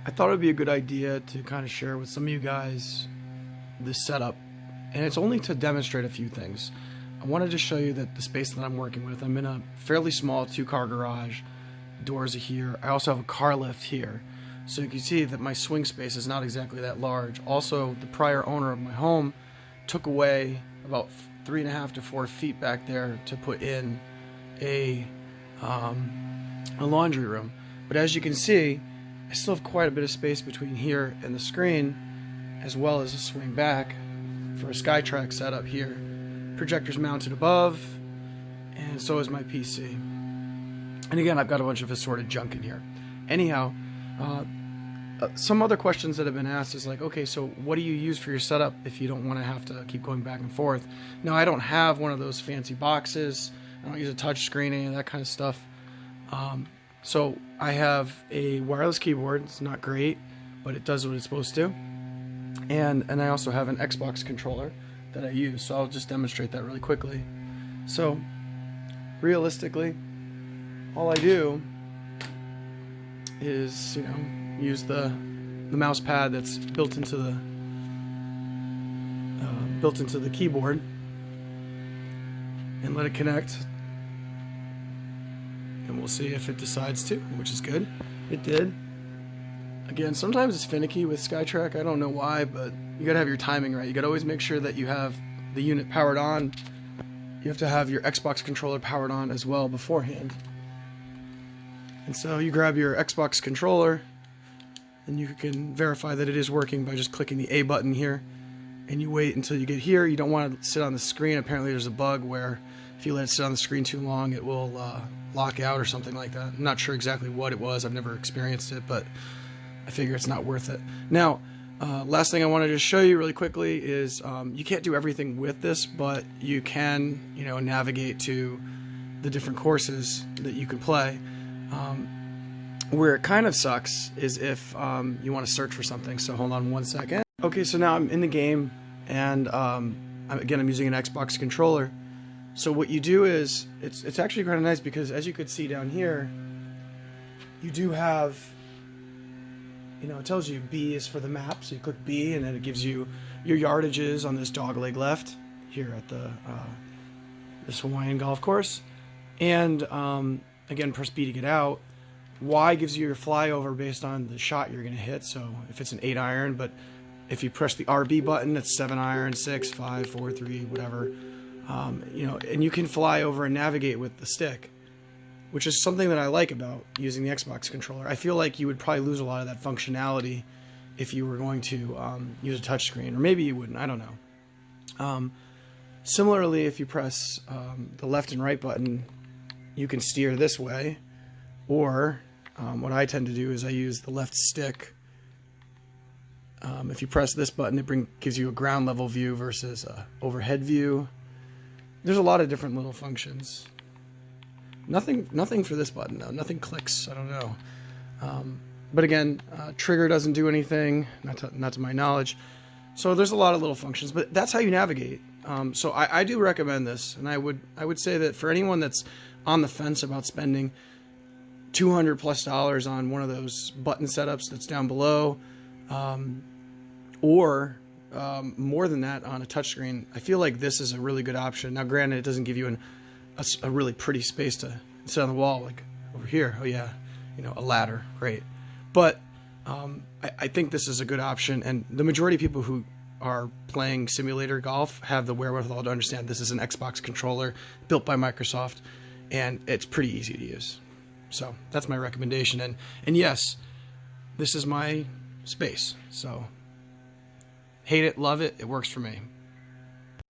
I thought it would be a good idea to kind of share with some of you guys this setup, and it's only to demonstrate a few things. I wanted to show you that the space that I'm working with, I'm in a fairly small 2-car garage. Doors are here. I also have a car lift here. So you can see that my swing space is not exactly that large. Also, the prior owner of my home took away about 3.5 to 4 feet back there to put in a laundry room. But as you can see, I still have quite a bit of space between here and the screen, as well as a swing back for a Skytrak setup here. Projector's mounted above, and so is my PC. And again, I've got a bunch of assorted junk in here. Anyhow, some other questions that have been asked is like, okay, so what do you use for your setup if you don't want to have to keep going back and forth? Now, I don't have one of those fancy boxes. I don't use a touch screen, any of that kind of stuff. So I have a wireless keyboard. It's not great, but it does what it's supposed to. And I also have an Xbox controller that I use. So I'll just demonstrate that really quickly. So realistically, all I do is, use the mouse pad that's built into the keyboard and let it connect. And we'll see if it decides to, which is good. It did. Again, sometimes it's finicky with Skytrak. I don't know why, but you gotta have your timing right. You gotta always make sure that you have the unit powered on. You have to have your Xbox controller powered on as well beforehand. And so you grab your Xbox controller, and you can verify that it is working by just clicking the A button here. And you wait until you get here. You don't want to sit on the screen. Apparently there's a bug where if you let it sit on the screen too long, it will lock out or something like that. I'm not sure exactly what it was. I've never experienced it, but I figure it's not worth it. Now, last thing I wanted to show you really quickly is you can't do everything with this, but you can, navigate to the different courses that you can play. Where it kind of sucks is if you want to search for something. So hold on one second. Okay, so now I'm in the game, and again, I'm using an Xbox controller. So what you do is, it's actually kind of nice because as you could see down here, you do have, it tells you B is for the map. So you click B, and then it gives you your yardages on this dogleg left here at this Hawaiian golf course. And again, press B to get out. Y gives you your flyover based on the shot you're going to hit. So if it's an 8 iron, but if you press the RB button, it's 7 iron, 6, 5, 4, 3, whatever. And you can fly over and navigate with the stick, which is something that I like about using the Xbox controller. I feel like you would probably lose a lot of that functionality if you were going to use a touchscreen, or maybe you wouldn't. I don't know. Similarly, if you press the left and right button, you can steer this way, or what I tend to do is I use the left stick. If you press this button, it gives you a ground level view versus a overhead view. There's a lot of different little functions. Nothing for this button though. Nothing clicks. I don't know. But again, trigger doesn't do anything, not to my knowledge. So there's a lot of little functions, but that's how you navigate. So I do recommend this, and I would say that for anyone that's on the fence about spending $200+ on one of those button setups that's down below, or more than that on a touchscreen, I feel like this is a really good option. Now, granted, it doesn't give you a really pretty space to sit on the wall like over here. Oh yeah, a ladder, great. But I think this is a good option, and the majority of people who are playing simulator golf have the wherewithal to understand this is an Xbox controller built by Microsoft, and it's pretty easy to use. So that's my recommendation, and yes, this is my space. So hate it, love it, it works for me.